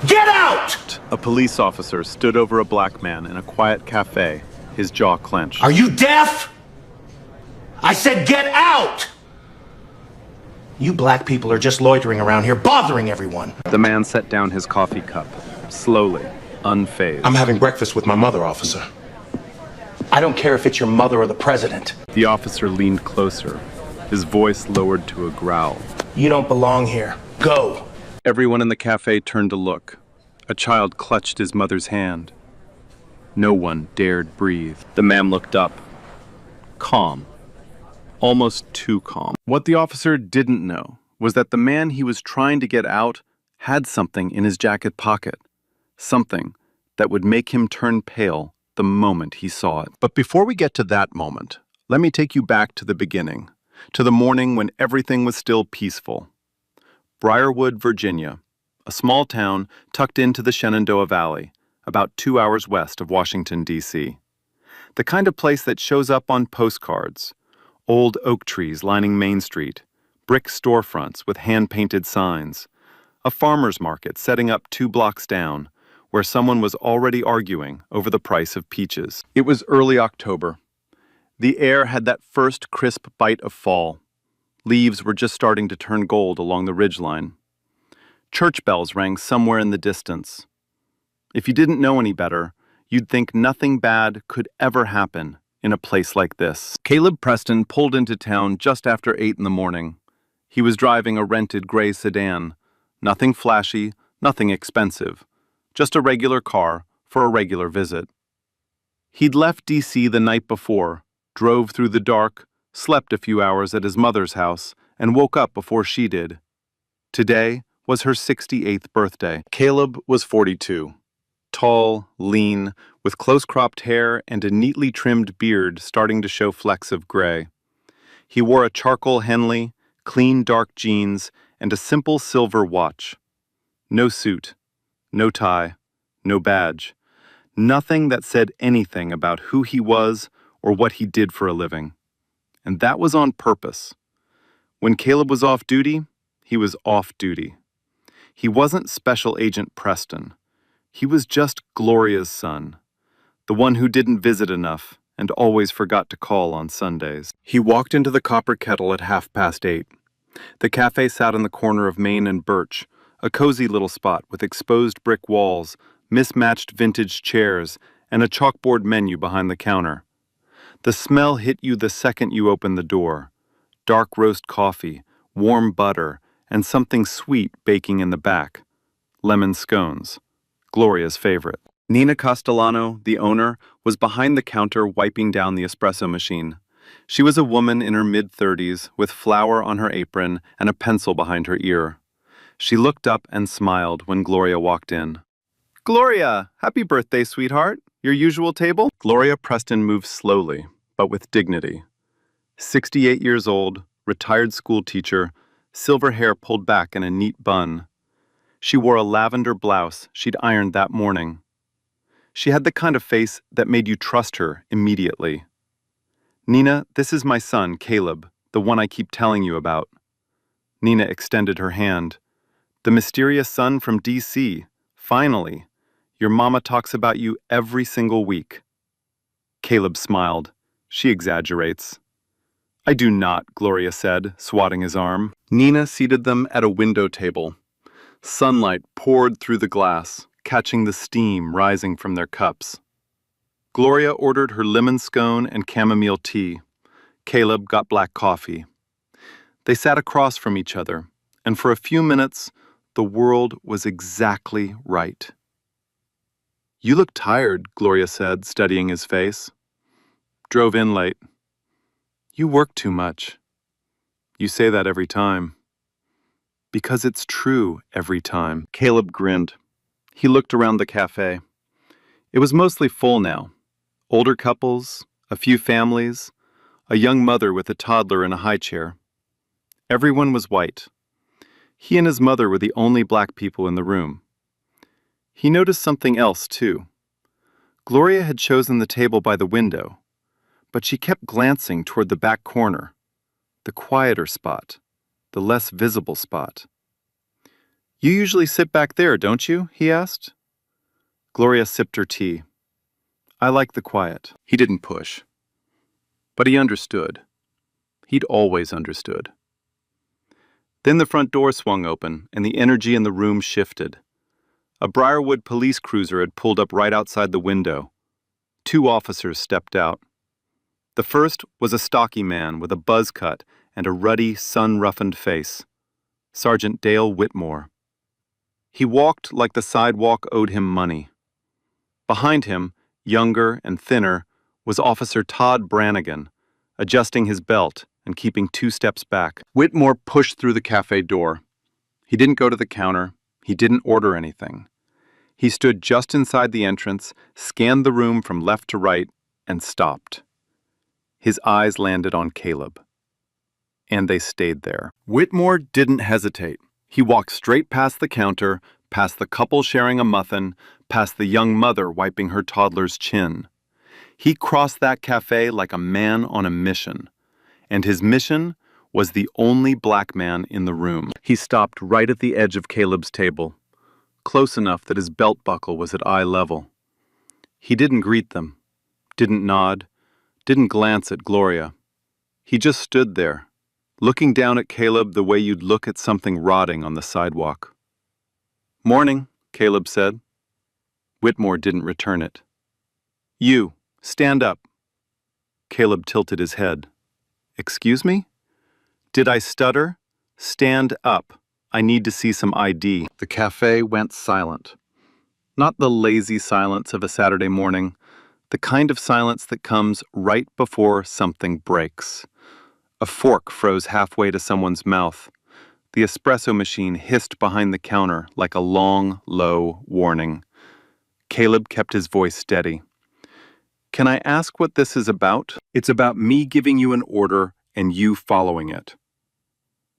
Get out! A police officer stood over a black man in a quiet cafe, his jaw clenched. Are you deaf? I said get out! You black people are just loitering around here, bothering everyone. The man set down his coffee cup, slowly, unfazed. I'm having breakfast with my mother, officer. I don't care if it's your mother or the president. The officer leaned closer, his voice lowered to a growl. You don't belong here. Go. Everyone in the cafe turned to look. A child clutched his mother's hand. No one dared breathe. The man looked up. Calm. Almost too calm. What the officer didn't know was that the man he was trying to get out had something in his jacket pocket. Something that would make him turn pale the moment he saw it. But before we get to that moment, let me take you back to the beginning, to the morning when everything was still peaceful. Briarwood, Virginia, a small town tucked into the Shenandoah Valley, about 2 hours west of Washington, D.C. The kind of place that shows up on postcards, old oak trees lining Main Street, brick storefronts with hand-painted signs, a farmer's market setting up 2 blocks down, where someone was already arguing over the price of peaches. It was early October. The air had that first crisp bite of fall. Leaves were just starting to turn gold along the ridgeline. Church bells rang somewhere in the distance. If you didn't know any better, you'd think nothing bad could ever happen in a place like this. Caleb Preston pulled into town just after 8 in the morning. He was driving a rented gray sedan. Nothing flashy, nothing expensive. Just a regular car for a regular visit. He'd left D.C. the night before, drove through the dark, slept a few hours at his mother's house, and woke up before she did. Today was her 68th birthday. Caleb was 42. Tall, lean, with close-cropped hair and a neatly trimmed beard starting to show flecks of gray. He wore a charcoal Henley, clean dark jeans, and a simple silver watch. No suit. No tie, no badge, nothing that said anything about who he was or what he did for a living. And that was on purpose. When Caleb was off duty, he was off duty. He wasn't Special Agent Preston. He was just Gloria's son, the one who didn't visit enough and always forgot to call on Sundays. He walked into the Copper Kettle at 8:30. The cafe sat on the corner of Main and Birch, a cozy little spot with exposed brick walls, mismatched vintage chairs, and a chalkboard menu behind the counter. The smell hit you the second you opened the door. Dark roast coffee, warm butter, and something sweet baking in the back. Lemon scones. Gloria's favorite. Nina Castellano, the owner, was behind the counter wiping down the espresso machine. She was a woman in her mid-30s with flour on her apron and a pencil behind her ear. She looked up and smiled when Gloria walked in. "Gloria, happy birthday, sweetheart. Your usual table?" Gloria Preston moved slowly, but with dignity. 68 years old, retired school teacher, silver hair pulled back in a neat bun. She wore a lavender blouse she'd ironed that morning. She had the kind of face that made you trust her immediately. "Nina, this is my son, Caleb, the one I keep telling you about." Nina extended her hand. "The mysterious son from D.C. Finally. Your mama talks about you every single week." Caleb smiled. "She exaggerates." "I do not," Gloria said, swatting his arm. Nina seated them at a window table. Sunlight poured through the glass, catching the steam rising from their cups. Gloria ordered her lemon scone and chamomile tea. Caleb got black coffee. They sat across from each other, and for a few minutes, the world was exactly right. "You look tired," Gloria said, studying his face. "Drove in late." "You work too much." "You say that every time." "Because it's true every time." Caleb grinned. He looked around the cafe. It was mostly full now. Older couples, a few families, a young mother with a toddler in a high chair. Everyone was white. He and his mother were the only black people in the room. He noticed something else, too. Gloria had chosen the table by the window, but she kept glancing toward the back corner, the quieter spot, the less visible spot. You usually sit back there, don't you? He asked. Gloria sipped her tea. I like the quiet. He didn't push. But he understood. He'd always understood. Then the front door swung open, and the energy in the room shifted. A Briarwood police cruiser had pulled up right outside the window. 2 officers stepped out. The first was a stocky man with a buzz cut and a ruddy, sun-roughened face. Sergeant Dale Whitmore. He walked like the sidewalk owed him money. Behind him, younger and thinner, was Officer Todd Brannigan, adjusting his belt and keeping 2 steps back. Whitmore pushed through the cafe door. He didn't go to the counter. He didn't order anything. He stood just inside the entrance, scanned the room from left to right, and stopped. His eyes landed on Caleb. And they stayed there. Whitmore didn't hesitate. He walked straight past the counter, past the couple sharing a muffin, past the young mother wiping her toddler's chin. He crossed that cafe like a man on a mission. And his mission was the only black man in the room. He stopped right at the edge of Caleb's table, close enough that his belt buckle was at eye level. He didn't greet them, didn't nod, didn't glance at Gloria. He just stood there, looking down at Caleb the way you'd look at something rotting on the sidewalk. "Morning," Caleb said. Whitmore didn't return it. "You, stand up." Caleb tilted his head. "Excuse me? Did I stutter? Stand up. I need to see some ID." The cafe went silent. Not the lazy silence of a Saturday morning, the kind of silence that comes right before something breaks. A fork froze halfway to someone's mouth. The espresso machine hissed behind the counter like a long, low warning. Caleb kept his voice steady. "Can I ask what this is about?" "It's about me giving you an order and you following it."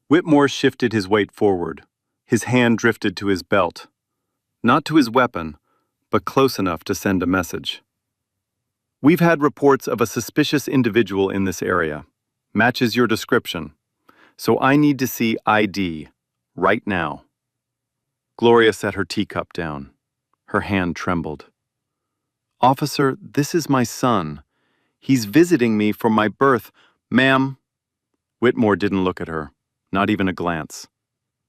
Whitmore shifted his weight forward. His hand drifted to his belt. Not to his weapon, but close enough to send a message. "We've had reports of a suspicious individual in this area. Matches your description. So I need to see ID, right now." Gloria set her teacup down. Her hand trembled. "Officer, this is my son. He's visiting me for my birth. Ma'am." Whitmore didn't look at her, not even a glance.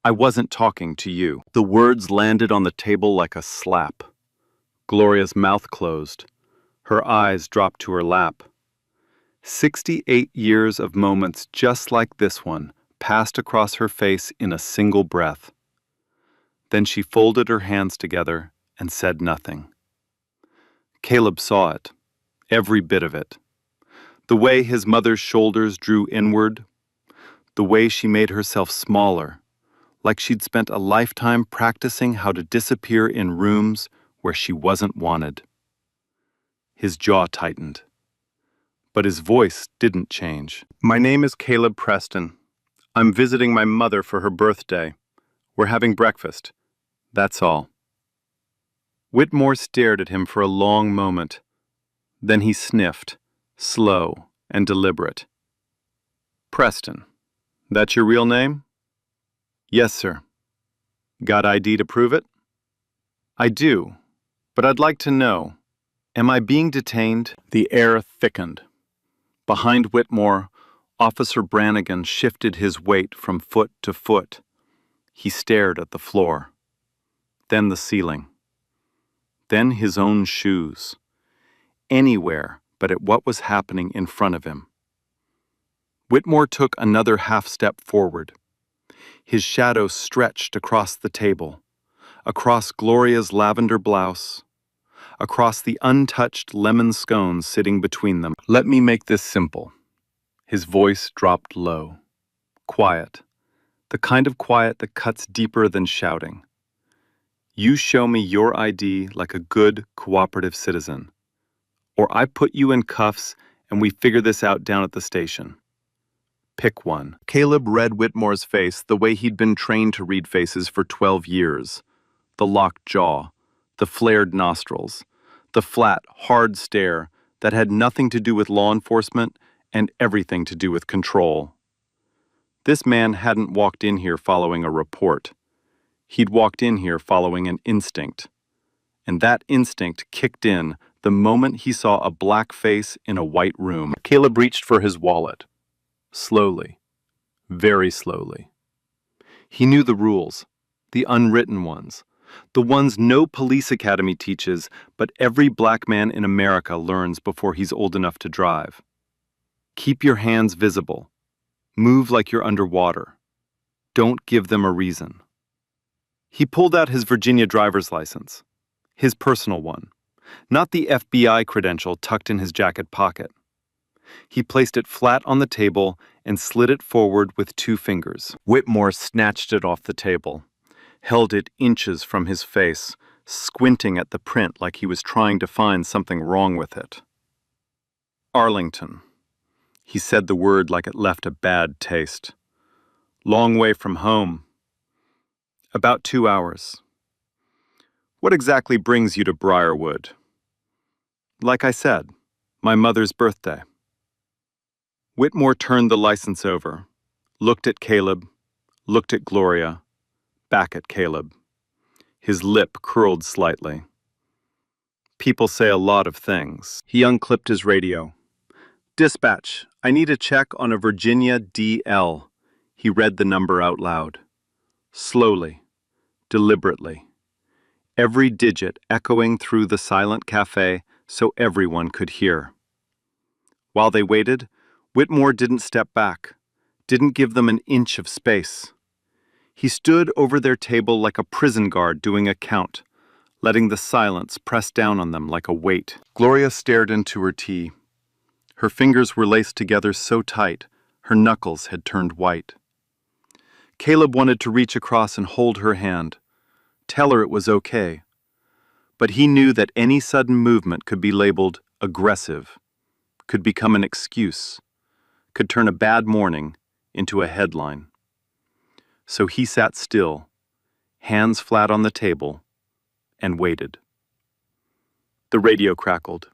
"I wasn't talking to you." The words landed on the table like a slap. Gloria's mouth closed. Her eyes dropped to her lap. 68 years of moments just like this one passed across her face in a single breath. Then she folded her hands together and said nothing. Caleb saw it, every bit of it. The way his mother's shoulders drew inward, the way she made herself smaller, like she'd spent a lifetime practicing how to disappear in rooms where she wasn't wanted. His jaw tightened. But his voice didn't change. "My name is Caleb Preston. I'm visiting my mother for her birthday. We're having breakfast. That's all." Whitmore stared at him for a long moment. Then he sniffed, slow and deliberate. "Preston, that's your real name?" "Yes, sir." "Got ID to prove it?" "I do, but I'd like to know, am I being detained?" The air thickened. Behind Whitmore, Officer Brannigan shifted his weight from foot to foot. He stared at the floor, then the ceiling, then his own shoes, anywhere but at what was happening in front of him. Whitmore took another half-step forward. His shadow stretched across the table, across Gloria's lavender blouse, across the untouched lemon scones sitting between them. "Let me make this simple." His voice dropped low, quiet, the kind of quiet that cuts deeper than shouting. "You show me your ID like a good, cooperative citizen, or I put you in cuffs and we figure this out down at the station. Pick one." Caleb read Whitmore's face the way he'd been trained to read faces for 12 years. The locked jaw, the flared nostrils, the flat, hard stare that had nothing to do with law enforcement and everything to do with control. This man hadn't walked in here following a report. He'd walked in here following an instinct, and that instinct kicked in the moment he saw a black face in a white room. Caleb reached for his wallet. Slowly, very slowly. He knew the rules, the unwritten ones, the ones no police academy teaches, but every black man in America learns before he's old enough to drive. Keep your hands visible. Move like you're underwater. Don't give them a reason. He pulled out his Virginia driver's license, his personal one, not the FBI credential tucked in his jacket pocket. He placed it flat on the table and slid it forward with 2 fingers. Whitmore snatched it off the table, held it inches from his face, squinting at the print like he was trying to find something wrong with it. Arlington. He said the word like it left a bad taste. Long way from home. About 2 hours. What exactly brings you to Briarwood? Like I said, my mother's birthday. Whitmore turned the license over, looked at Caleb, looked at Gloria, back at Caleb. His lip curled slightly. People say a lot of things. He unclipped his radio. Dispatch, I need a check on a Virginia DL. He read the number out loud. Slowly, deliberately. Every digit echoing through the silent cafe so everyone could hear. While they waited, Whitmore didn't step back, didn't give them an inch of space. He stood over their table like a prison guard doing a count, letting the silence press down on them like a weight. Gloria stared into her tea. Her fingers were laced together so tight, her knuckles had turned white. Caleb wanted to reach across and hold her hand, tell her it was okay. But he knew that any sudden movement could be labeled aggressive, could become an excuse, could turn a bad morning into a headline. So he sat still, hands flat on the table, and waited. The radio crackled.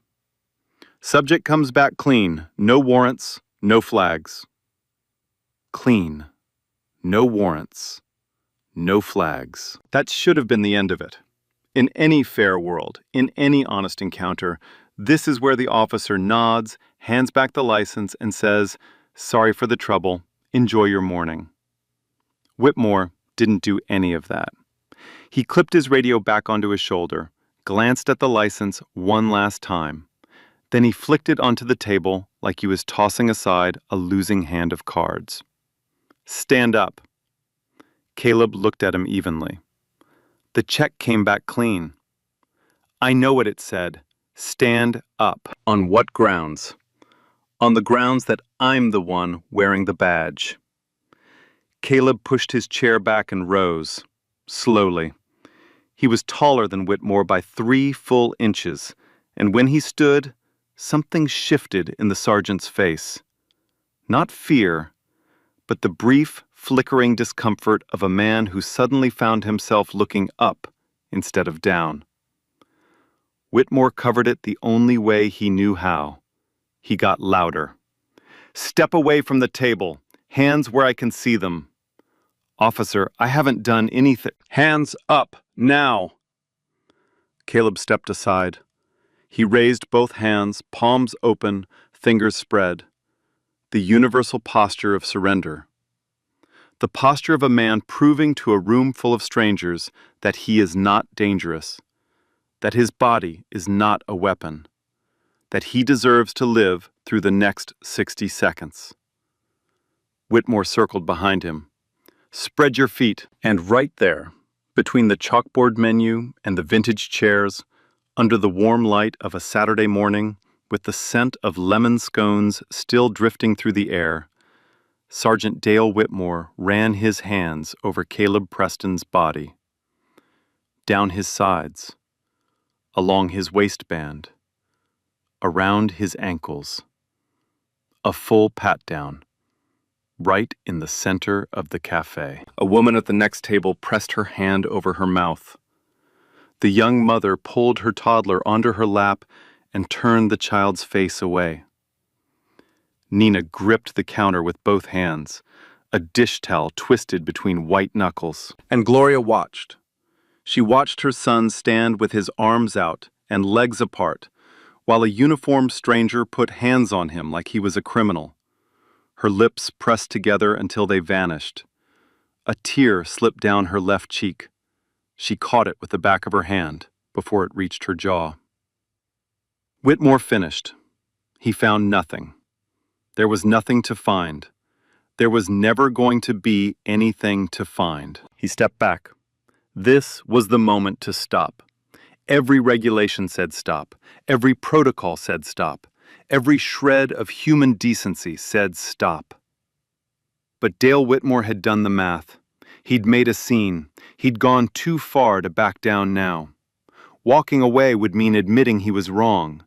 Subject comes back clean, no warrants, no flags. Clean, no warrants, no flags. That should have been the end of it. In any fair world, in any honest encounter, this is where the officer nods, hands back the license, and says, "Sorry for the trouble, enjoy your morning." Whitmore didn't do any of that. He clipped his radio back onto his shoulder, glanced at the license one last time. Then he flicked it onto the table like he was tossing aside a losing hand of cards. Stand up. Caleb looked at him evenly. The check came back clean. I know what it said. Stand up. On what grounds? On the grounds that I'm the one wearing the badge. Caleb pushed his chair back and rose, slowly. He was taller than Whitmore by 3 full inches, and when he stood, something shifted in the sergeant's face. Not fear, but the brief, flickering discomfort of a man who suddenly found himself looking up instead of down. Whitmore covered it the only way he knew how. He got louder. Step away from the table. Hands where I can see them. Officer, I haven't done anything. Hands up, now. Caleb stepped aside. He raised both hands, palms open, fingers spread. The universal posture of surrender. The posture of a man proving to a room full of strangers that he is not dangerous, that his body is not a weapon, that he deserves to live through the next 60 seconds. Whitmore circled behind him. Spread your feet. And right there, between the chalkboard menu and the vintage chairs, under the warm light of a Saturday morning, with the scent of lemon scones still drifting through the air, Sergeant Dale Whitmore ran his hands over Caleb Preston's body, down his sides, along his waistband, around his ankles. A full pat-down, right in the center of the cafe. A woman at the next table pressed her hand over her mouth. The young mother pulled her toddler onto her lap and turned the child's face away. Nina gripped the counter with both hands, a dish towel twisted between white knuckles. And Gloria watched. She watched her son stand with his arms out and legs apart, while a uniformed stranger put hands on him like he was a criminal. Her lips pressed together until they vanished. A tear slipped down her left cheek. She caught it with the back of her hand before it reached her jaw. Whitmore finished. He found nothing. There was nothing to find. There was never going to be anything to find. He stepped back. This was the moment to stop. Every regulation said stop. Every protocol said stop. Every shred of human decency said stop. But Dale Whitmore had done the math. He'd made a scene. He'd gone too far to back down now. Walking away would mean admitting he was wrong.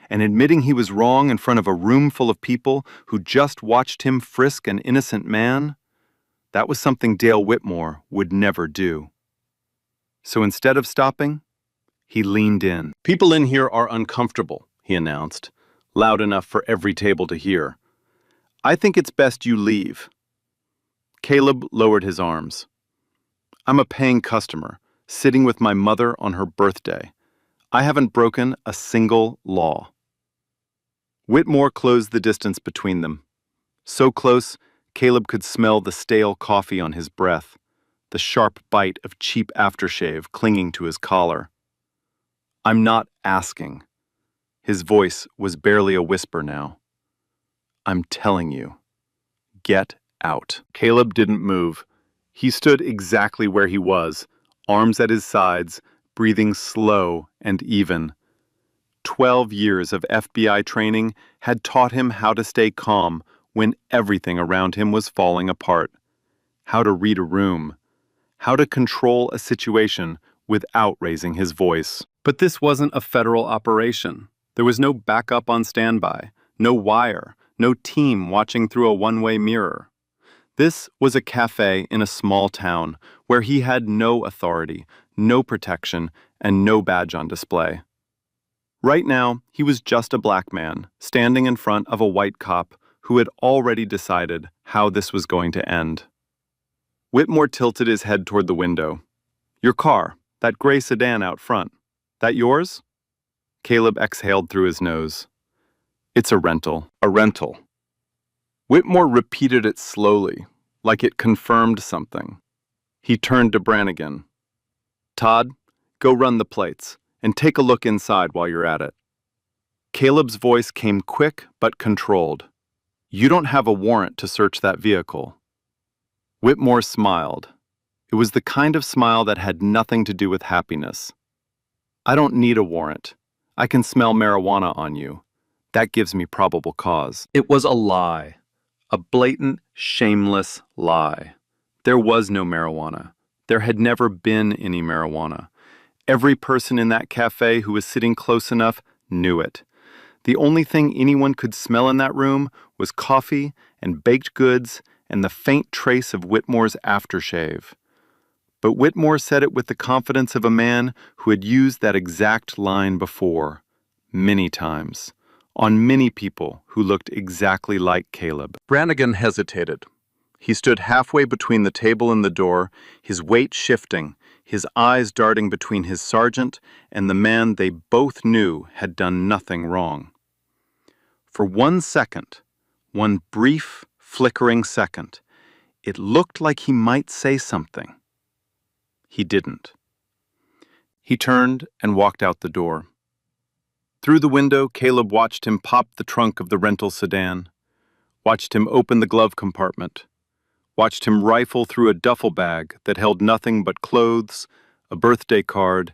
And admitting he was wrong in front of a room full of people who just watched him frisk an innocent man, that was something Dale Whitmore would never do. So instead of stopping, he leaned in. "People in here are uncomfortable," he announced, loud enough for every table to hear. "I think it's best you leave." Caleb lowered his arms. "I'm a paying customer, sitting with my mother on her birthday. I haven't broken a single law." Whitmore closed the distance between them. So close, Caleb could smell the stale coffee on his breath, the sharp bite of cheap aftershave clinging to his collar. "I'm not asking." His voice was barely a whisper now. "I'm telling you. Get out." Caleb didn't move. He stood exactly where he was, arms at his sides, breathing slow and even. 12 years of FBI training had taught him how to stay calm when everything around him was falling apart, how to read a room, how to control a situation without raising his voice. But this wasn't a federal operation. There was no backup on standby, no wire, no team watching through a one-way mirror. This was a cafe in a small town where he had no authority, no protection, and no badge on display. Right now, he was just a black man, standing in front of a white cop who had already decided how this was going to end. Whitmore tilted his head toward the window. "Your car, that gray sedan out front, that yours?" Caleb exhaled through his nose. "It's a rental. A rental." Whitmore repeated it slowly, like it confirmed something. He turned to Brannigan. "Todd, go run the plates, and take a look inside while you're at it." Caleb's voice came quick but controlled. "You don't have a warrant to search that vehicle." Whitmore smiled. It was the kind of smile that had nothing to do with happiness. "I don't need a warrant. I can smell marijuana on you. That gives me probable cause." It was a lie. A blatant, shameless lie. There was no marijuana. There had never been any marijuana. Every person in that cafe who was sitting close enough knew it. The only thing anyone could smell in that room was coffee and baked goods and the faint trace of Whitmore's aftershave. But Whitmore said it with the confidence of a man who had used that exact line before, many times, on many people who looked exactly like Caleb. Brannigan hesitated. He stood halfway between the table and the door, his weight shifting, his eyes darting between his sergeant and the man they both knew had done nothing wrong. For 1 second, one brief, flickering second, it looked like he might say something. He didn't. He turned and walked out the door. Through the window, Caleb watched him pop the trunk of the rental sedan, watched him open the glove compartment, watched him rifle through a duffel bag that held nothing but clothes, a birthday card,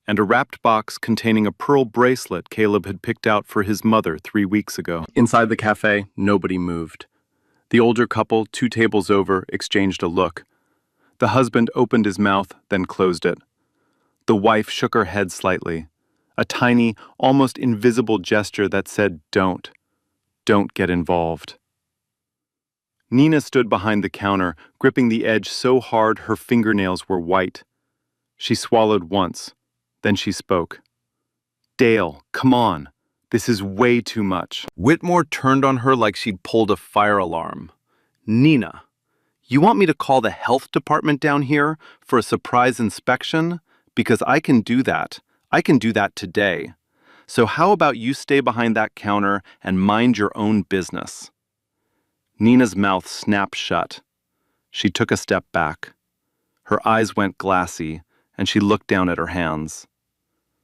and a wrapped box containing a pearl bracelet Caleb had picked out for his mother 3 weeks ago. Inside the cafe, nobody moved. The older couple, 2 tables over, exchanged a look. The husband opened his mouth, then closed it. The wife shook her head slightly, a tiny, almost invisible gesture that said, "Don't get involved." Nina stood behind the counter, gripping the edge so hard her fingernails were white. She swallowed once, then she spoke. "Dale, come on. This is way too much." Whitmore turned on her like she'd pulled a fire alarm. "Nina, You want me to call the health department down here for a surprise inspection? Because I can do that. I can do that today. So how about you stay behind that counter and mind your own business? Nina's mouth snapped shut. She took a step back. Her eyes went glassy, and she looked down at her hands.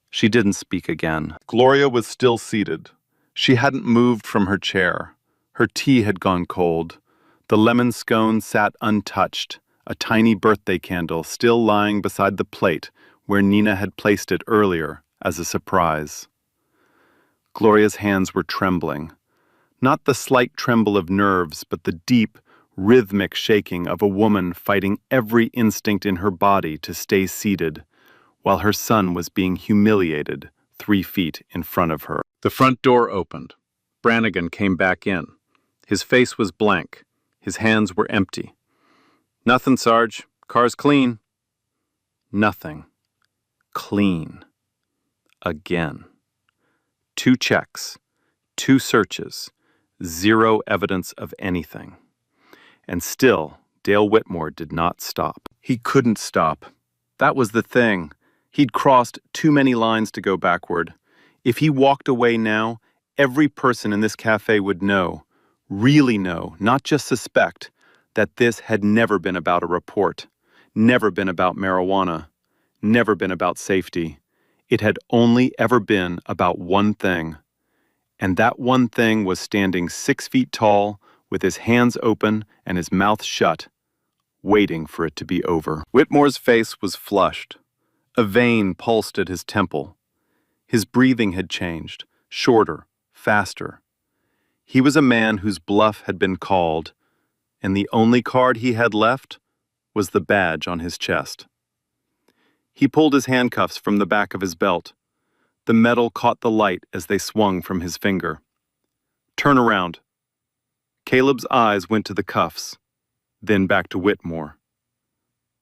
She didn't speak again. Gloria was still seated. She hadn't moved from her chair. Her tea had gone cold. The lemon scone sat untouched, a tiny birthday candle still lying beside the plate where Nina had placed it earlier as a surprise. Gloria's hands were trembling. Not the slight tremble of nerves, but the deep, rhythmic shaking of a woman fighting every instinct in her body to stay seated, while her son was being humiliated 3 feet in front of her. The front door opened. Brannigan came back in. His face was blank. His hands were empty. "Nothing, Sarge. Car's clean." Nothing. Clean. Again. 2 checks. 2 searches. 0 evidence of anything. And still, Dale Whitmore did not stop. He couldn't stop. That was the thing. He'd crossed too many lines to go backward. If he walked away now, every person in this cafe would know, really know, not just suspect, that this had never been about a report, never been about marijuana, never been about safety. It had only ever been about one thing. And that one thing was standing 6 feet tall, with his hands open and his mouth shut, waiting for it to be over. Whitmore's face was flushed. A vein pulsed at his temple. His breathing had changed, shorter, faster. He was a man whose bluff had been called, and the only card he had left was the badge on his chest. He pulled his handcuffs from the back of his belt. The metal caught the light as they swung from his finger. "Turn around." Caleb's eyes went to the cuffs, then back to Whitmore.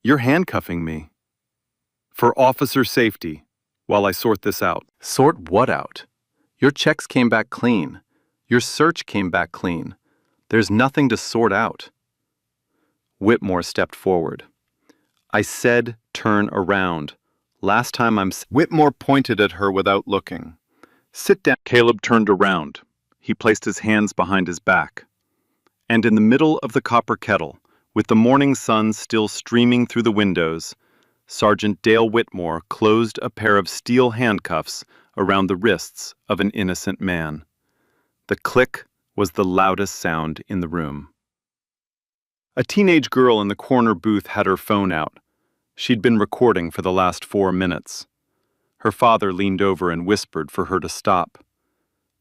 "You're handcuffing me." "For officer safety, while I sort this out." "Sort what out? Your checks came back clean. Your search came back clean. There's nothing to sort out." Whitmore stepped forward. "I said turn around. Last time Whitmore pointed at her without looking. "Sit down." Caleb turned around. He placed his hands behind his back. And in the middle of the copper kettle, with the morning sun still streaming through the windows, Sergeant Dale Whitmore closed a pair of steel handcuffs around the wrists of an innocent man. The click was the loudest sound in the room. A teenage girl in the corner booth had her phone out. She'd been recording for the last 4 minutes. Her father leaned over and whispered for her to stop.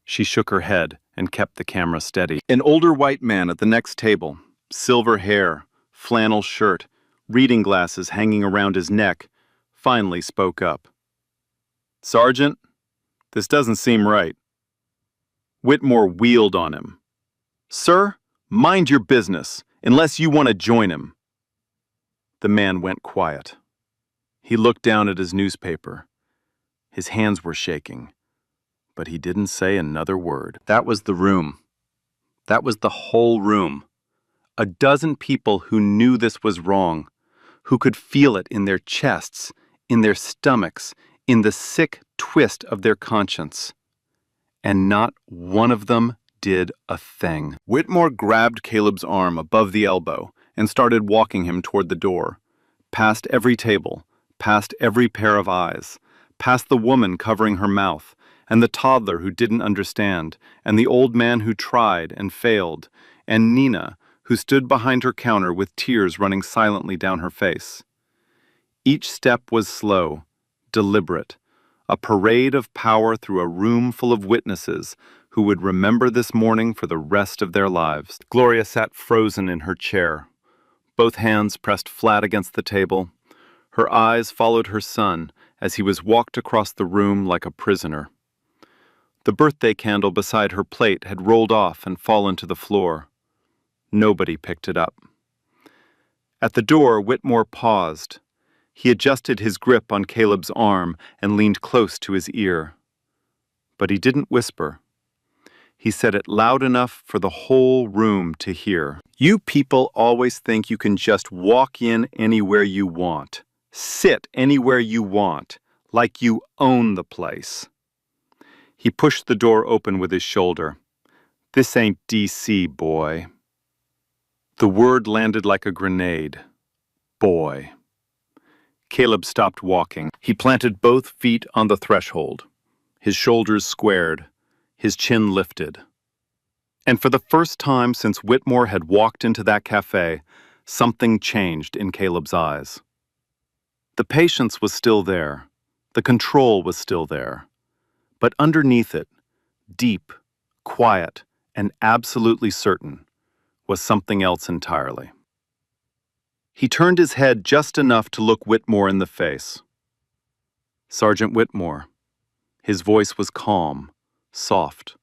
She shook her head and kept the camera steady. An older white man at the next table, silver hair, flannel shirt, reading glasses hanging around his neck, finally spoke up. "Sergeant, this doesn't seem right." Whitmore wheeled on him. "Sir, mind your business, unless you want to join him." The man went quiet. He looked down at his newspaper. His hands were shaking, but he didn't say another word. That was the room. That was the whole room. A dozen people who knew this was wrong, who could feel it in their chests, in their stomachs, in the sick twist of their conscience. And not one of them did a thing. Whitmore grabbed Caleb's arm above the elbow and started walking him toward the door, past every table, past every pair of eyes, past the woman covering her mouth, and the toddler who didn't understand, and the old man who tried and failed, and Nina, who stood behind her counter with tears running silently down her face. Each step was slow, deliberate, a parade of power through a room full of witnesses who would remember this morning for the rest of their lives. Gloria sat frozen in her chair, both hands pressed flat against the table. Her eyes followed her son as he was walked across the room like a prisoner. The birthday candle beside her plate had rolled off and fallen to the floor. Nobody picked it up. At the door, Whitmore paused. He adjusted his grip on Caleb's arm and leaned close to his ear. But he didn't whisper. He said it loud enough for the whole room to hear. You people always think you can just walk in anywhere you want, sit anywhere you want, like you own the place. He pushed the door open with his shoulder. This ain't DC, boy. The word landed like a grenade. Boy. Caleb stopped walking. He planted both feet on the threshold. His shoulders squared, his chin lifted. And for the first time since Whitmore had walked into that cafe, something changed in Caleb's eyes. The patience was still there. The control was still there. But underneath it, deep, quiet, and absolutely certain, was something else entirely. He turned his head just enough to look Whitmore in the face. Sergeant Whitmore. His voice was calm, soft,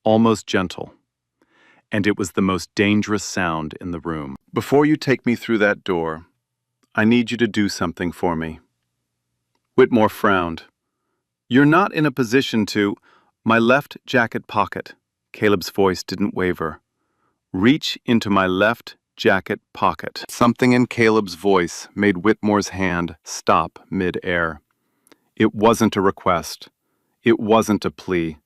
almost gentle. And it was the most dangerous sound in the room. Before you take me through that door, I need you to do something for me. Whitmore frowned. You're not in a position to... My left jacket pocket. Caleb's voice didn't waver. Reach into my left jacket pocket. Something in Caleb's voice made Whitmore's hand stop mid-air. It wasn't a request. It wasn't a plea.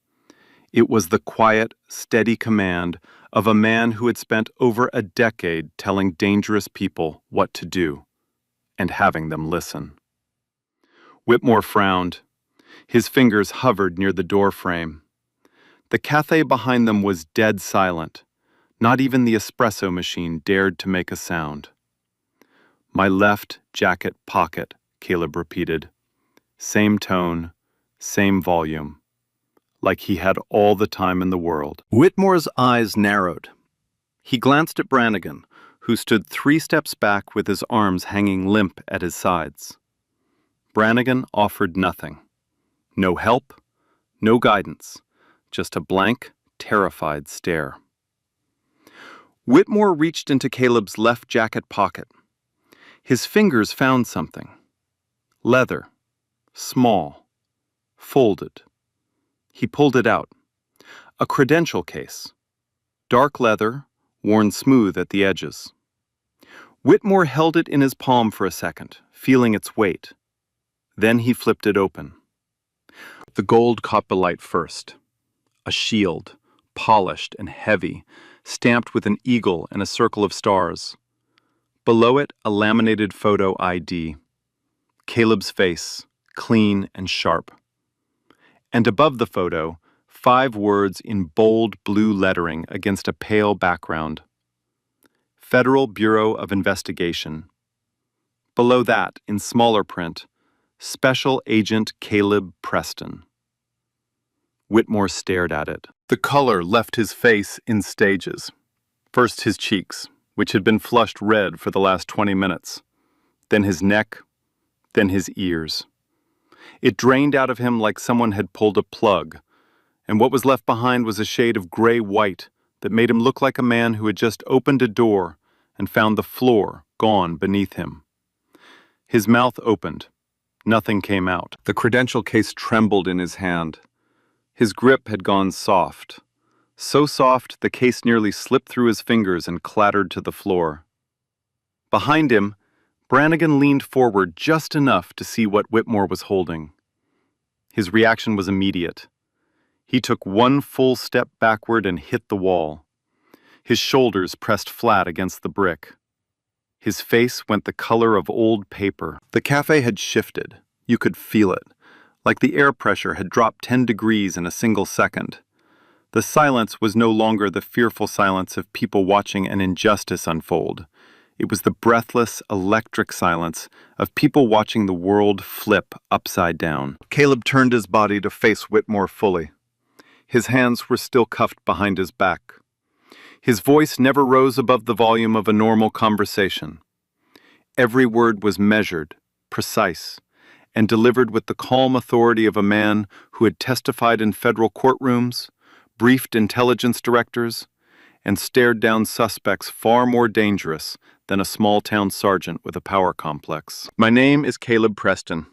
It was the quiet, steady command of a man who had spent over a decade telling dangerous people what to do and having them listen. Whitmore frowned. His fingers hovered near the door frame. The cafe behind them was dead silent. Not even the espresso machine dared to make a sound. My left jacket pocket, Caleb repeated. Same tone, same volume. Like he had all the time in the world. Whitmore's eyes narrowed. He glanced at Brannigan, who stood 3 steps back with his arms hanging limp at his sides. Brannigan offered nothing. No help, no guidance, just a blank, terrified stare. Whitmore reached into Caleb's left jacket pocket. His fingers found something. Leather, small, folded. He pulled it out. A credential case. Dark leather, worn smooth at the edges. Whitmore held it in his palm for a second, feeling its weight. Then he flipped it open. The gold caught the light first. A shield, polished and heavy, stamped with an eagle and a circle of stars. Below it, a laminated photo ID. Caleb's face, clean and sharp. And above the photo, 5 words in bold blue lettering against a pale background. Federal Bureau of Investigation. Below that, in smaller print, Special Agent Caleb Preston. Whitmore stared at it. The color left his face in stages. First his cheeks, which had been flushed red for the last 20 minutes. Then his neck, then his ears. It drained out of him like someone had pulled a plug, and what was left behind was a shade of gray-white that made him look like a man who had just opened a door and found the floor gone beneath him. His mouth opened. Nothing came out. The credential case trembled in his hand. His grip had gone soft. So soft, the case nearly slipped through his fingers and clattered to the floor. Behind him, Brannigan leaned forward just enough to see what Whitmore was holding. His reaction was immediate. He took 1 full step backward and hit the wall. His shoulders pressed flat against the brick. His face went the color of old paper. The cafe had shifted. You could feel it, like the air pressure had dropped 10 degrees in a single second. The silence was no longer the fearful silence of people watching an injustice unfold. It was the breathless, electric silence of people watching the world flip upside down. Caleb turned his body to face Whitmore fully. His hands were still cuffed behind his back. His voice never rose above the volume of a normal conversation. Every word was measured, precise, and delivered with the calm authority of a man who had testified in federal courtrooms, briefed intelligence directors, and stared down suspects far more dangerous than a small-town sergeant with a power complex. My name is Caleb Preston.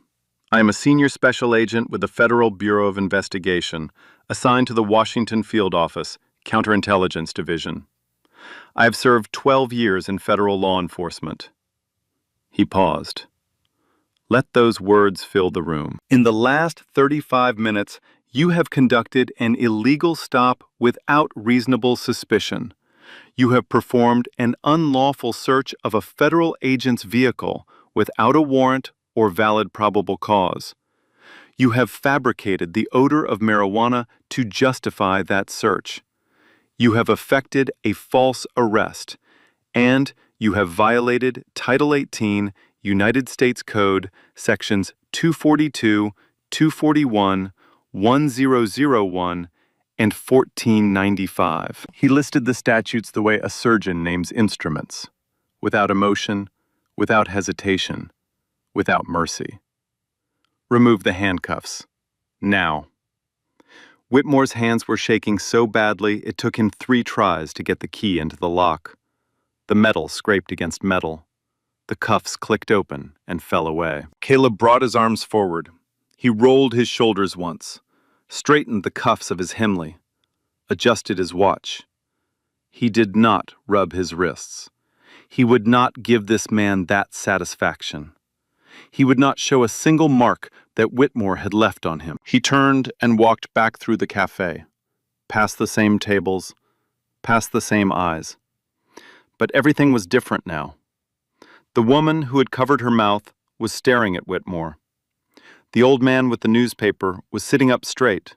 I am a senior special agent with the Federal Bureau of Investigation, assigned to the Washington Field Office, Counterintelligence Division. I have served 12 years in federal law enforcement. He paused. Let those words fill the room. In the last 35 minutes, you have conducted an illegal stop without reasonable suspicion. You have performed an unlawful search of a federal agent's vehicle without a warrant or valid probable cause. You have fabricated the odor of marijuana to justify that search. You have effected a false arrest, and you have violated Title 18 United States Code Sections 242, 241, 1001, and 1495. He listed the statutes the way a surgeon names instruments, without emotion, without hesitation, without mercy. Remove the handcuffs. Now. Whitmore's hands were shaking so badly it took him 3 tries to get the key into the lock. The metal scraped against metal. The cuffs clicked open and fell away. Caleb brought his arms forward. He rolled his shoulders once, straightened the cuffs of his Himley, adjusted his watch. He did not rub his wrists. He would not give this man that satisfaction. He would not show a single mark that Whitmore had left on him. He turned and walked back through the cafe, past the same tables, past the same eyes. But everything was different now. The woman who had covered her mouth was staring at Whitmore. The old man with the newspaper was sitting up straight.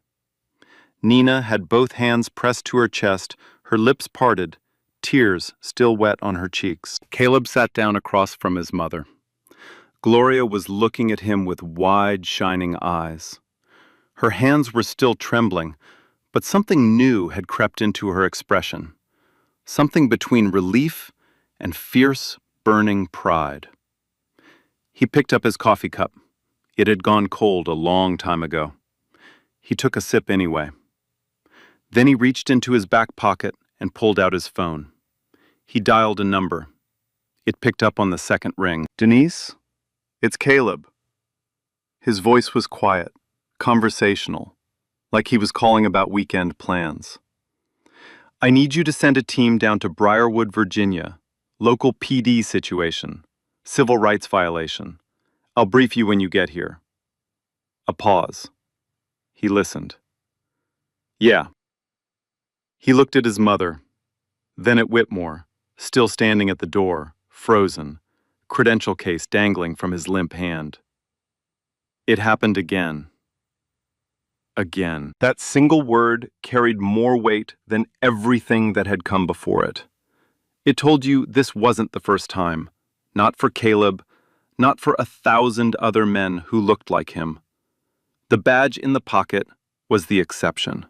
Nina had both hands pressed to her chest, her lips parted, tears still wet on her cheeks. Caleb sat down across from his mother. Gloria was looking at him with wide, shining eyes. Her hands were still trembling, but something new had crept into her expression. Something between relief and fierce, burning pride. He picked up his coffee cup. It had gone cold a long time ago. He took a sip anyway. Then he reached into his back pocket and pulled out his phone. He dialed a number. It picked up on the second ring. "Denise? It's Caleb." His voice was quiet, conversational, like he was calling about weekend plans. "I need you to send a team down to Briarwood, Virginia. Local PD situation. Civil rights violation. I'll brief you when you get here." A pause. He listened. "Yeah." He looked at his mother, then at Whitmore, still standing at the door, frozen, credential case dangling from his limp hand. It happened again. Again. That single word carried more weight than everything that had come before it. It told you this wasn't the first time. Not for Caleb, not for 1,000 other men who looked like him. The badge in the pocket was the exception.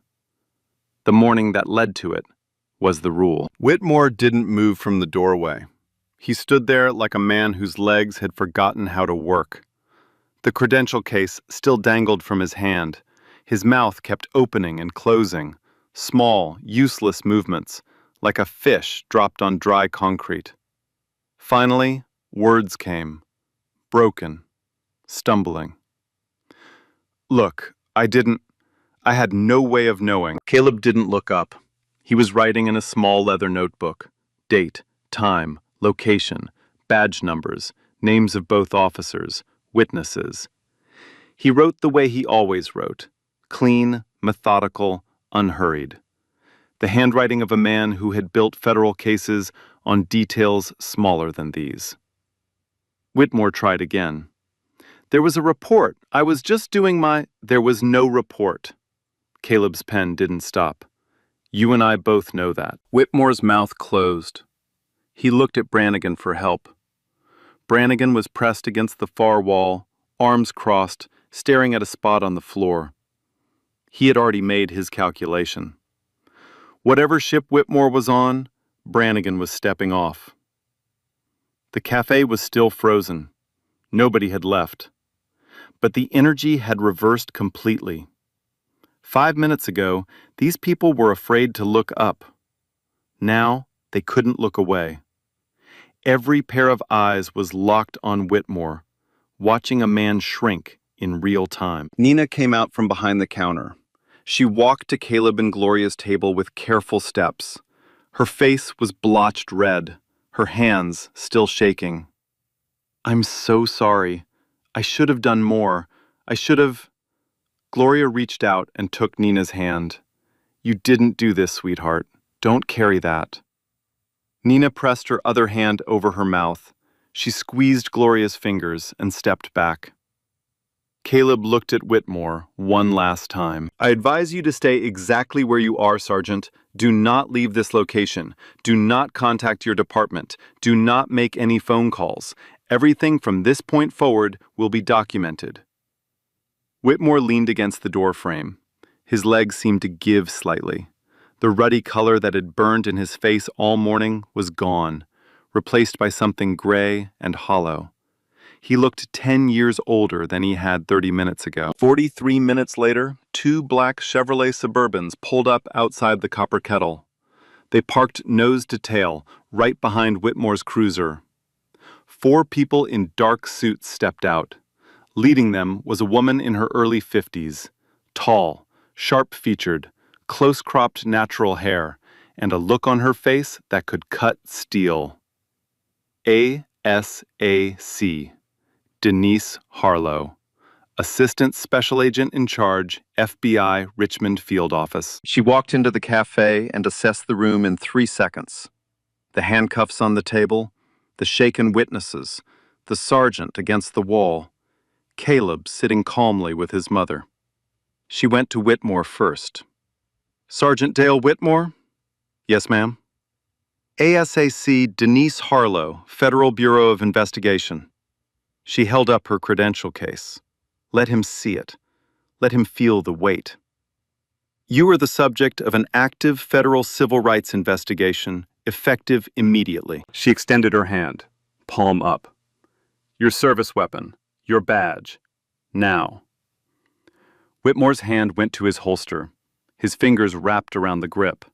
The morning that led to it was the rule. Whitmore didn't move from the doorway. He stood there like a man whose legs had forgotten how to work. The credential case still dangled from his hand. His mouth kept opening and closing, small, useless movements, like a fish dropped on dry concrete. Finally, words came, broken, stumbling. "Look, I had no way of knowing." Caleb didn't look up. He was writing in a small leather notebook. Date, time, location, badge numbers, names of both officers, witnesses. He wrote the way he always wrote, clean, methodical, unhurried. The handwriting of a man who had built federal cases on details smaller than these. Whitmore tried again. "There was a report. I was just doing my—" "There was no report." Caleb's pen didn't stop. "You and I both know that." Whitmore's mouth closed. He looked at Brannigan for help. Brannigan was pressed against the far wall, arms crossed, staring at a spot on the floor. He had already made his calculation. Whatever ship Whitmore was on, Brannigan was stepping off. The cafe was still frozen. Nobody had left. But the energy had reversed completely. 5 minutes ago, these people were afraid to look up. Now, they couldn't look away. Every pair of eyes was locked on Whitmore, watching a man shrink in real time. Nina came out from behind the counter. She walked to Caleb and Gloria's table with careful steps. Her face was blotched red, her hands still shaking. "I'm so sorry. I should have done more. I should have..." Gloria reached out and took Nina's hand. "You didn't do this, sweetheart. Don't carry that." Nina pressed her other hand over her mouth. She squeezed Gloria's fingers and stepped back. Caleb looked at Whitmore one last time. "I advise you to stay exactly where you are, Sergeant. Do not leave this location. Do not contact your department. Do not make any phone calls. Everything from this point forward will be documented." Whitmore leaned against the door frame. His legs seemed to give slightly. The ruddy color that had burned in his face all morning was gone, replaced by something gray and hollow. He looked 10 years older than he had 30 minutes ago. 43 minutes later, 2 black Chevrolet Suburbans pulled up outside the Copper Kettle. They parked nose to tail, right behind Whitmore's cruiser. 4 people in dark suits stepped out. Leading them was a woman in her early 50s, tall, sharp-featured, close-cropped natural hair, and a look on her face that could cut steel. ASAC. Denise Harlow, Assistant Special Agent in Charge, FBI Richmond Field Office. She walked into the cafe and assessed the room in 3 seconds. The handcuffs on the table, the shaken witnesses, the sergeant against the wall, Caleb sitting calmly with his mother. She went to Whitmore first. "Sergeant Dale Whitmore?" "Yes, ma'am." "ASAC Denise Harlow, Federal Bureau of Investigation." She held up her credential case. Let him see it. Let him feel the weight. "You are the subject of an active federal civil rights investigation, effective immediately." She extended her hand, palm up. "Your service weapon, your badge, now." Whitmore's hand went to his holster, his fingers wrapped around the grip.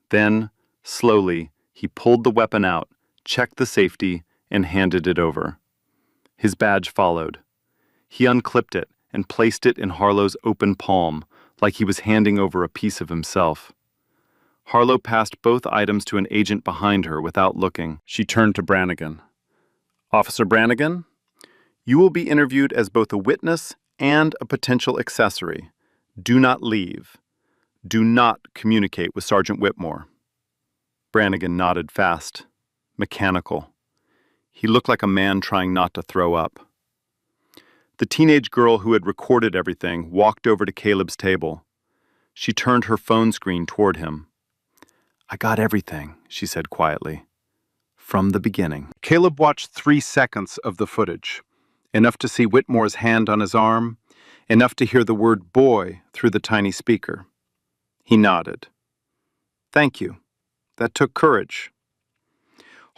Then, slowly, he pulled the weapon out, checked the safety, and handed it over. His badge followed. He unclipped it and placed it in Harlow's open palm, like he was handing over a piece of himself. Harlow passed both items to an agent behind her without looking. She turned to Brannigan. "Officer Brannigan, you will be interviewed as both a witness and a potential accessory. Do not leave. Do not communicate with Sergeant Whitmore." Brannigan nodded fast, mechanical. He looked like a man trying not to throw up. The teenage girl who had recorded everything walked over to Caleb's table. She turned her phone screen toward him. "I got everything," she said quietly. "From the beginning." Caleb watched 3 seconds of the footage, enough to see Whitmore's hand on his arm, enough to hear the word boy through the tiny speaker. He nodded. "Thank you. That took courage."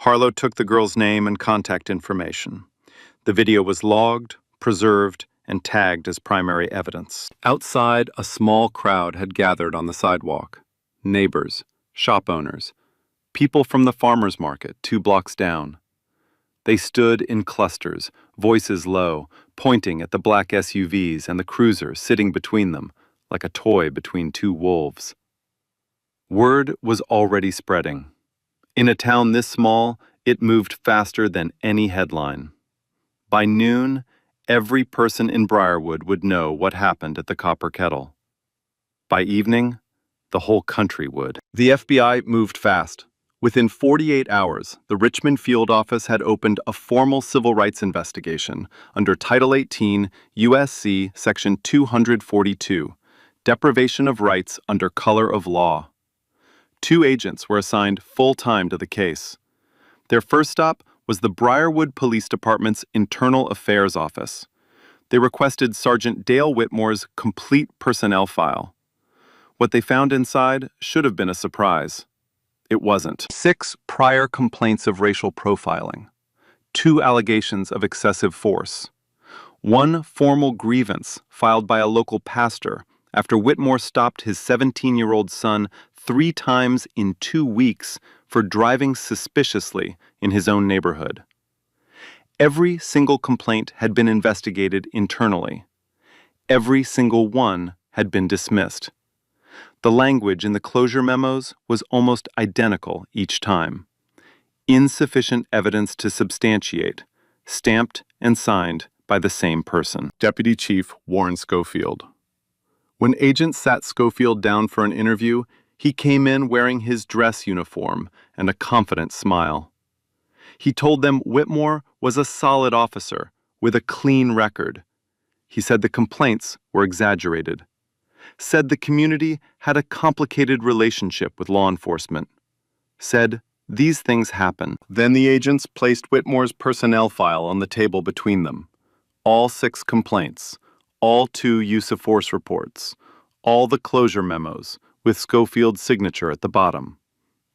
Harlow took the girl's name and contact information. The video was logged, preserved, and tagged as primary evidence. Outside, a small crowd had gathered on the sidewalk. Neighbors, shop owners, people from the farmer's market 2 blocks down. They stood in clusters, voices low, pointing at the black SUVs and the cruiser sitting between them, like a toy between 2 wolves. Word was already spreading. In a town this small, it moved faster than any headline. By noon, every person in Briarwood would know what happened at the Copper Kettle. By evening, the whole country would. The FBI moved fast. Within 48 hours, the Richmond Field Office had opened a formal civil rights investigation under Title 18 U.S.C. Section 242, Deprivation of Rights under Color of Law. 2 agents were assigned full-time to the case. Their first stop was the Briarwood Police Department's Internal Affairs Office. They requested Sergeant Dale Whitmore's complete personnel file. What they found inside should have been a surprise. It wasn't. 6 prior complaints of racial profiling, 2 allegations of excessive force, 1 formal grievance filed by a local pastor after Whitmore stopped his 17-year-old son 3 times in 2 weeks for driving suspiciously in his own neighborhood. Every single complaint had been investigated internally. Every single one had been dismissed. The language in the closure memos was almost identical each time. Insufficient evidence to substantiate, stamped and signed by the same person. Deputy Chief Warren Schofield. When agents sat Schofield down for an interview, he came in wearing his dress uniform and a confident smile. He told them Whitmore was a solid officer with a clean record. He said the complaints were exaggerated. Said the community had a complicated relationship with law enforcement. Said these things happen. Then the agents placed Whitmore's personnel file on the table between them. All 6 complaints, all 2 use of force reports, all the closure memos, with Schofield's signature at the bottom.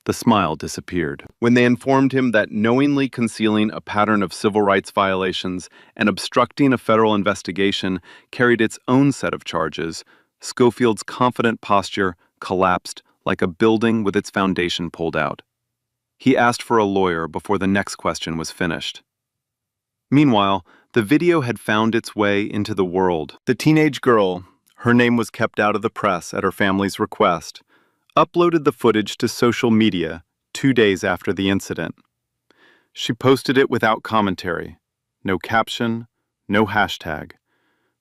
The smile disappeared. When they informed him that knowingly concealing a pattern of civil rights violations and obstructing a federal investigation carried its own set of charges, Schofield's confident posture collapsed like a building with its foundation pulled out. He asked for a lawyer before the next question was finished. Meanwhile, the video had found its way into the world. The teenage girl, her name was kept out of the press at her family's request, uploaded the footage to social media 2 days after the incident. She posted it without commentary, no caption, no hashtag,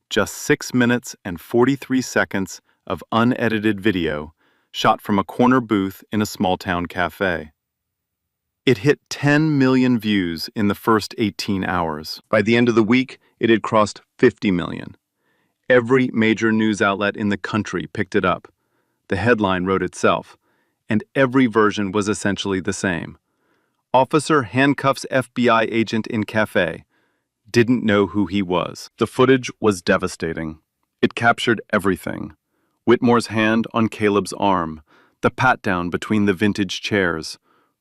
just 6 minutes and 43 seconds of unedited video shot from a corner booth in a small-town cafe. It hit 10 million views in the first 18 hours. By the end of the week, it had crossed 50 million. Every major news outlet in the country picked it up. The headline wrote itself, and every version was essentially the same. Officer handcuffs FBI agent in Café. Didn't know who he was. The footage was devastating. It captured everything. Whitmore's hand on Caleb's arm, the pat-down between the vintage chairs,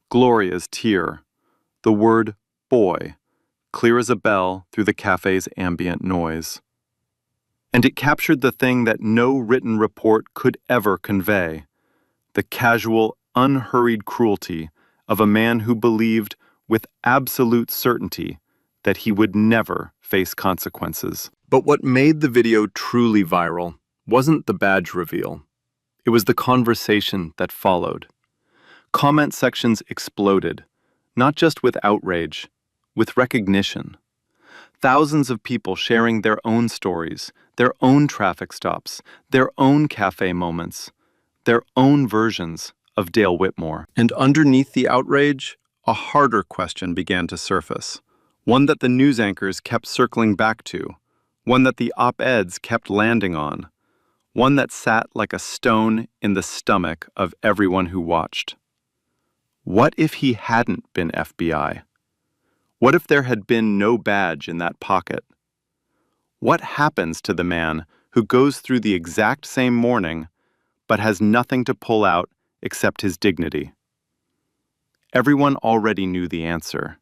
Gloria's tear, the word boy, clear as a bell through the cafe's ambient noise. And it captured the thing that no written report could ever convey, the casual, unhurried cruelty of a man who believed with absolute certainty that he would never face consequences. But what made the video truly viral wasn't the badge reveal. It was the conversation that followed. Comment sections exploded, not just with outrage, with recognition. Thousands of people sharing their own stories, their own traffic stops, their own cafe moments, their own versions of Dale Whitmore. And underneath the outrage, a harder question began to surface, one that the news anchors kept circling back to, one that the op-eds kept landing on, one that sat like a stone in the stomach of everyone who watched. What if he hadn't been FBI? What if there had been no badge in that pocket? What happens to the man who goes through the exact same morning but has nothing to pull out except his dignity? Everyone already knew the answer.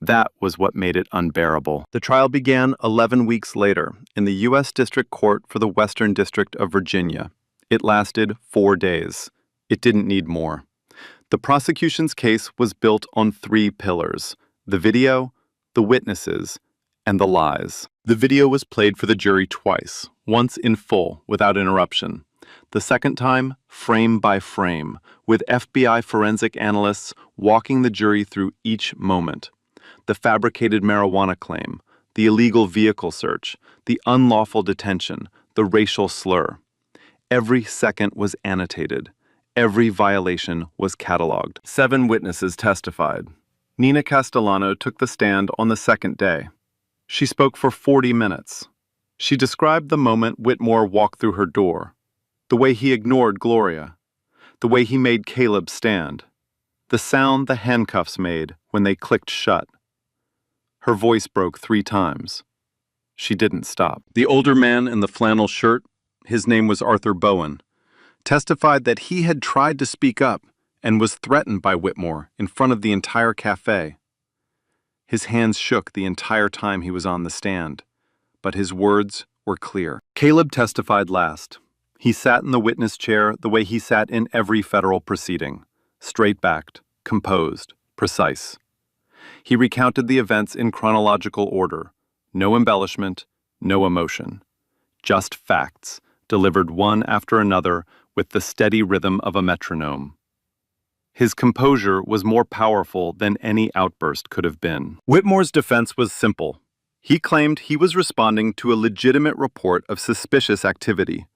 That was what made it unbearable. The trial began 11 weeks later in the U.S. District Court for the Western District of Virginia. It lasted 4 days. It didn't need more. The prosecution's case was built on 3 pillars: the video, the witnesses, and the lies. The video was played for the jury twice, once in full, without interruption. The second time, frame by frame, with FBI forensic analysts walking the jury through each moment. The fabricated marijuana claim, the illegal vehicle search, the unlawful detention, the racial slur. Every second was annotated. Every violation was cataloged. 7 witnesses testified. Nina Castellano took the stand on the second day. She spoke for 40 minutes. She described the moment Whitmore walked through her door, the way he ignored Gloria, the way he made Caleb stand, the sound the handcuffs made when they clicked shut. Her voice broke 3 times. She didn't stop. The older man in the flannel shirt, his name was Arthur Bowen, testified that he had tried to speak up and was threatened by Whitmore in front of the entire cafe. His hands shook the entire time he was on the stand, but his words were clear. Caleb testified last. He sat in the witness chair the way he sat in every federal proceeding, straight-backed, composed, precise. He recounted the events in chronological order, no embellishment, no emotion. just facts, delivered one after another with the steady rhythm of a metronome. His composure was more powerful than any outburst could have been. Whitmore's defense was simple. He claimed he was responding to a legitimate report of suspicious activity.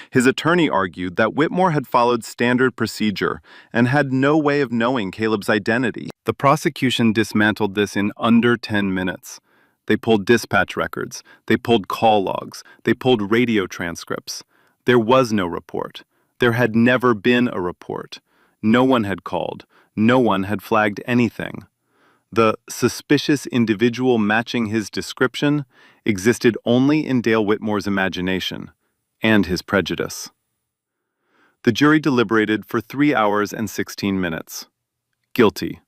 His attorney argued that Whitmore had followed standard procedure and had no way of knowing Caleb's identity. The prosecution dismantled this in under 10 minutes. They pulled dispatch records, they pulled call logs, they pulled radio transcripts. There was no report. There had never been a report. No one had called. No one had flagged anything. The suspicious individual matching his description existed only in Dale Whitmore's imagination and his prejudice. The jury deliberated for 3 hours and 16 minutes. Guilty,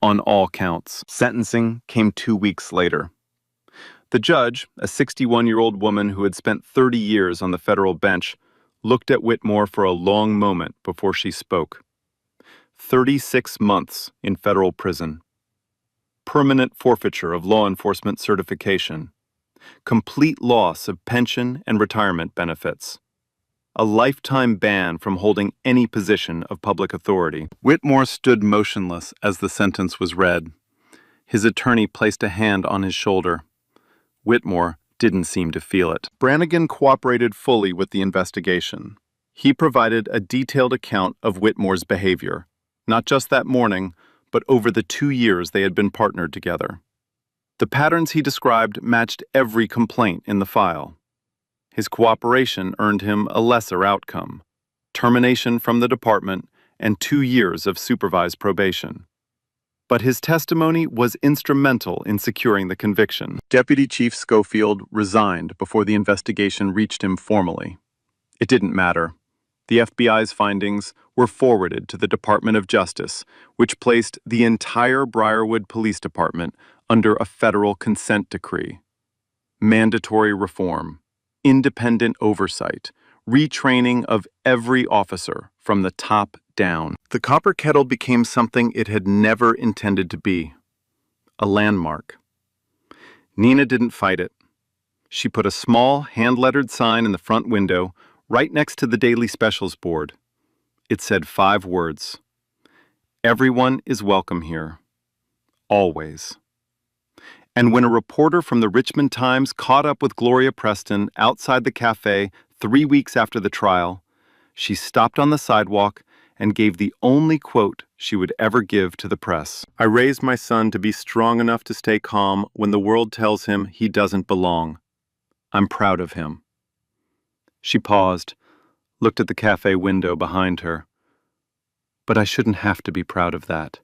on all counts. Sentencing came 2 weeks later. The judge, a 61-year-old woman who had spent 30 years on the federal bench, looked at Whitmore for a long moment before she spoke. 36 months in federal prison. Permanent forfeiture of law enforcement certification. Complete loss of pension and retirement benefits. A lifetime ban from holding any position of public authority. Whitmore stood motionless as the sentence was read. His attorney placed a hand on his shoulder. Whitmore didn't seem to feel it. Brannigan cooperated fully with the investigation. He provided a detailed account of Whitmore's behavior, not just that morning, but over the 2 years they had been partnered together. The patterns he described matched every complaint in the file. His cooperation earned him a lesser outcome: termination from the department and 2 years of supervised probation. But his testimony was instrumental in securing the conviction. Deputy Chief Schofield resigned before the investigation reached him formally. It didn't matter. The FBI's findings were forwarded to the Department of Justice, which placed the entire Briarwood Police Department under a federal consent decree. Mandatory reform, independent oversight, retraining of every officer from the top down. The Copper Kettle became something it had never intended to be: a landmark. Nina didn't fight it. She put a small, hand-lettered sign in the front window, right next to the daily specials board. It said 5 words: "Everyone is welcome here. Always." And when a reporter from the Richmond Times caught up with Gloria Preston outside the cafe 3 weeks after the trial, she stopped on the sidewalk and gave the only quote she would ever give to the press. "I raised my son to be strong enough to stay calm when the world tells him he doesn't belong. I'm proud of him." She paused, looked at the cafe window behind her. "But I shouldn't have to be proud of that.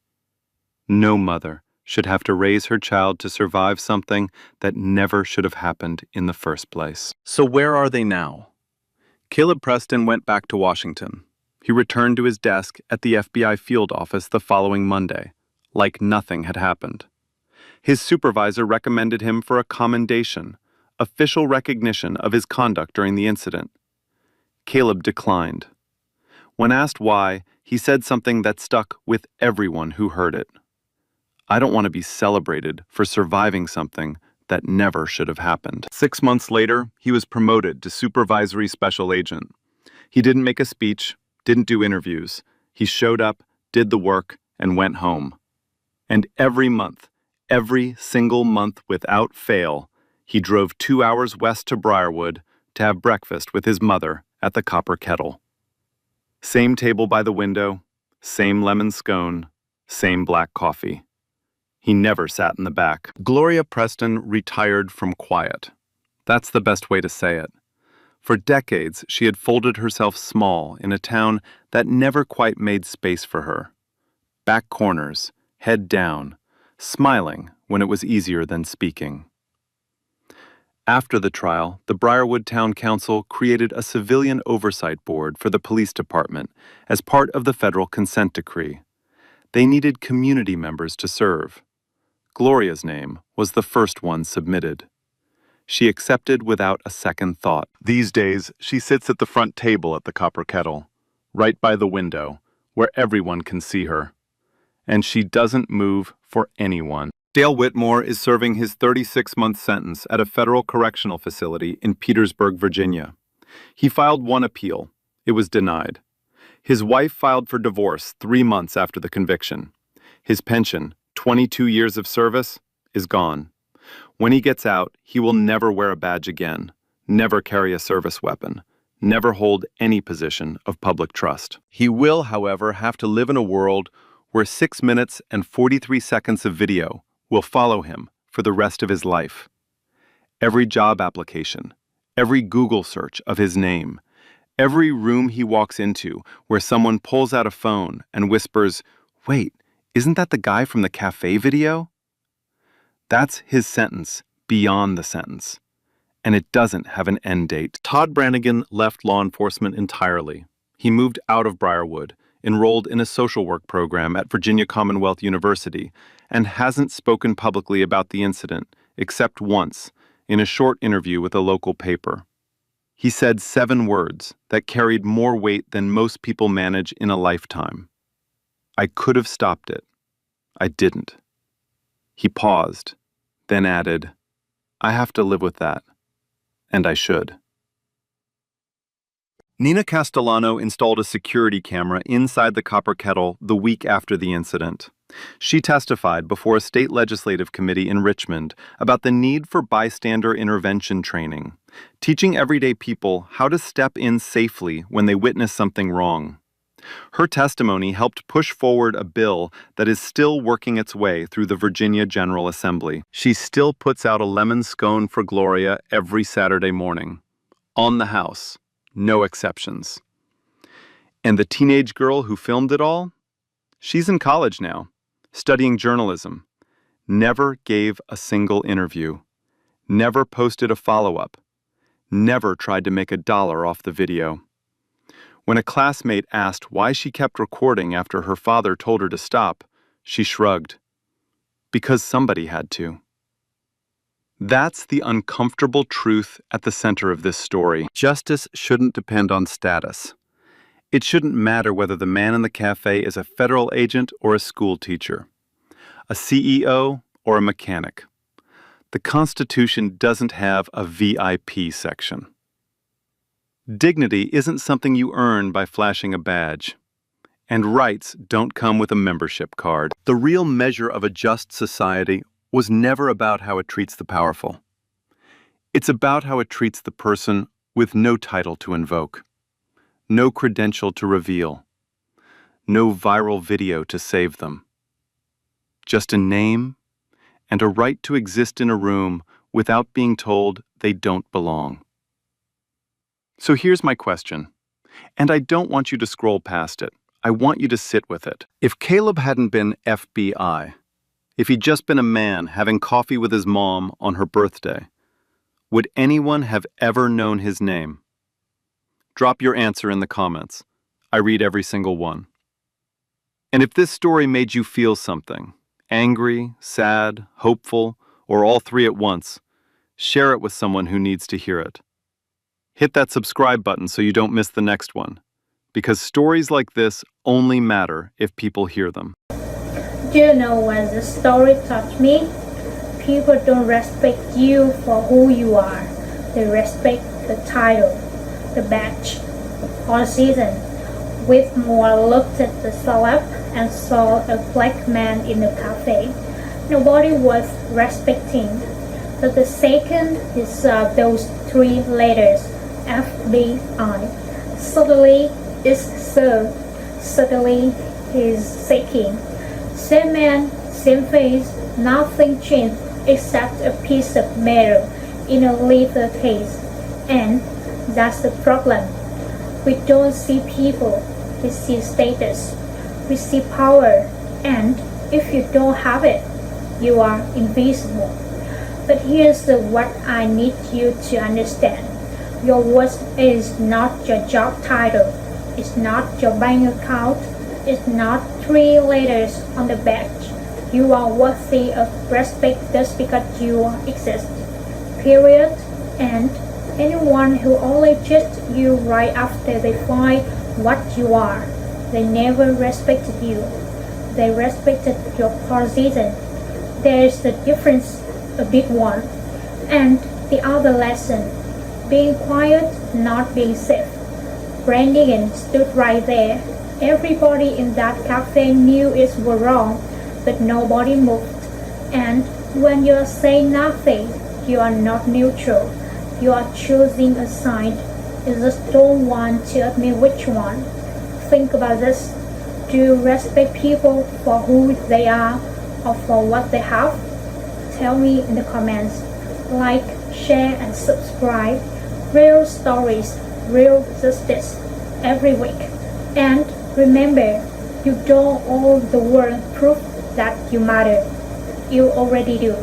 No mother should have to raise her child to survive something that never should have happened in the first place." So where are they now? Caleb Preston went back to Washington. He returned to his desk at the FBI field office the following Monday, like nothing had happened. His supervisor recommended him for a commendation, official recognition of his conduct during the incident. Caleb declined. When asked why, he said something that stuck with everyone who heard it. "I don't want to be celebrated for surviving something that never should have happened." 6 months later, he was promoted to supervisory special agent. He didn't make a speech, didn't do interviews. He showed up, did the work, and went home. And every month, every single month without fail, he drove 2 hours west to Briarwood to have breakfast with his mother at the Copper Kettle. Same table by the window, same lemon scone, same black coffee. He never sat in the back. Gloria Preston retired from quiet. That's the best way to say it. For decades, she had folded herself small in a town that never quite made space for her. Back corners, head down, smiling when it was easier than speaking. After the trial, the Briarwood Town Council created a civilian oversight board for the police department as part of the federal consent decree. They needed community members to serve. Gloria's name was the first one submitted. She accepted without a second thought. These days, she sits at the front table at the Copper Kettle, right by the window, where everyone can see her. And she doesn't move for anyone. Dale Whitmore is serving his 36-month sentence at a federal correctional facility in Petersburg, Virginia. He filed one appeal. It was denied. His wife filed for divorce 3 months after the conviction. His pension, 22 years of service, is gone. When he gets out, he will never wear a badge again, never carry a service weapon, never hold any position of public trust. He will, however, have to live in a world where 6 minutes and 43 seconds of video will follow him for the rest of his life. Every job application, every Google search of his name, every room he walks into where someone pulls out a phone and whispers, "Wait, isn't that the guy from the Café video?" That's his sentence beyond the sentence. And it doesn't have an end date. Todd Brannigan left law enforcement entirely. He moved out of Briarwood, enrolled in a social work program at Virginia Commonwealth University, and hasn't spoken publicly about the incident, except once, in a short interview with a local paper. He said 7 words that carried more weight than most people manage in a lifetime. "I could have stopped it. I didn't." He paused, then added, "I have to live with that. And I should." Nina Castellano installed a security camera inside the copper kettle the week after the incident. She testified before a state legislative committee in Richmond about the need for bystander intervention training, teaching everyday people how to step in safely when they witness something wrong. Her testimony helped push forward a bill that is still working its way through the Virginia General Assembly. She still puts out a lemon scone for Gloria every Saturday morning. On the House. No exceptions. And the teenage girl who filmed it all? She's in college now, studying journalism. Never gave a single interview. Never posted a follow-up. Never tried to make $1 off the video. When a classmate asked why she kept recording after her father told her to stop, she shrugged. Because somebody had to. That's the uncomfortable truth at the center of this story. Justice shouldn't depend on status. It shouldn't matter whether the man in the cafe is a federal agent or a school teacher, a CEO or a mechanic. The Constitution doesn't have a VIP section. Dignity isn't something you earn by flashing a badge. And rights don't come with a membership card. The real measure of a just society was never about how it treats the powerful. It's about how it treats the person with no title to invoke, no credential to reveal, no viral video to save them. Just a name and a right to exist in a room without being told they don't belong. So here's my question, and I don't want you to scroll past it. I want you to sit with it. If Caleb hadn't been FBI, if he'd just been a man having coffee with his mom on her birthday, would anyone have ever known his name? Drop your answer in the comments. I read every single one. And if this story made you feel something, angry, sad, hopeful, or all 3 at once, share it with someone who needs to hear it. Hit that subscribe button so you don't miss the next one, because stories like this only matter if people hear them. Do you know when the story touched me? People don't respect you for who you are. They respect the title, the badge, or season. Whitmore looked at the celeb and saw a black man in a cafe. Nobody was respecting. But the second he saw those 3 letters, FBI, suddenly it's served. Suddenly he's seeking. Same man, same face, nothing changed except a piece of metal in a leather case. And that's the problem. We don't see people, we see status, we see power, and if you don't have it, you are invisible. But here's what I need you to understand. Your worth is not your job title, it's not your bank account, it's not 3 letters on the badge. You are worthy of respect just because you exist. Period. And anyone who only judged you right after they find what you are, they never respected you. They respected your position. There's the difference, a big one. And the other lesson, being quiet, not being safe. Brandigan stood right there. Everybody in that cafe knew it was wrong, but nobody moved. And when you say nothing, you are not neutral. You are choosing a side. You just don't want to admit which one. Think about this. Do you respect people for who they are or for what they have? Tell me in the comments. Like, share, and subscribe. Real stories, real justice every week. And remember, you don't owe the world proof that you matter. You already do.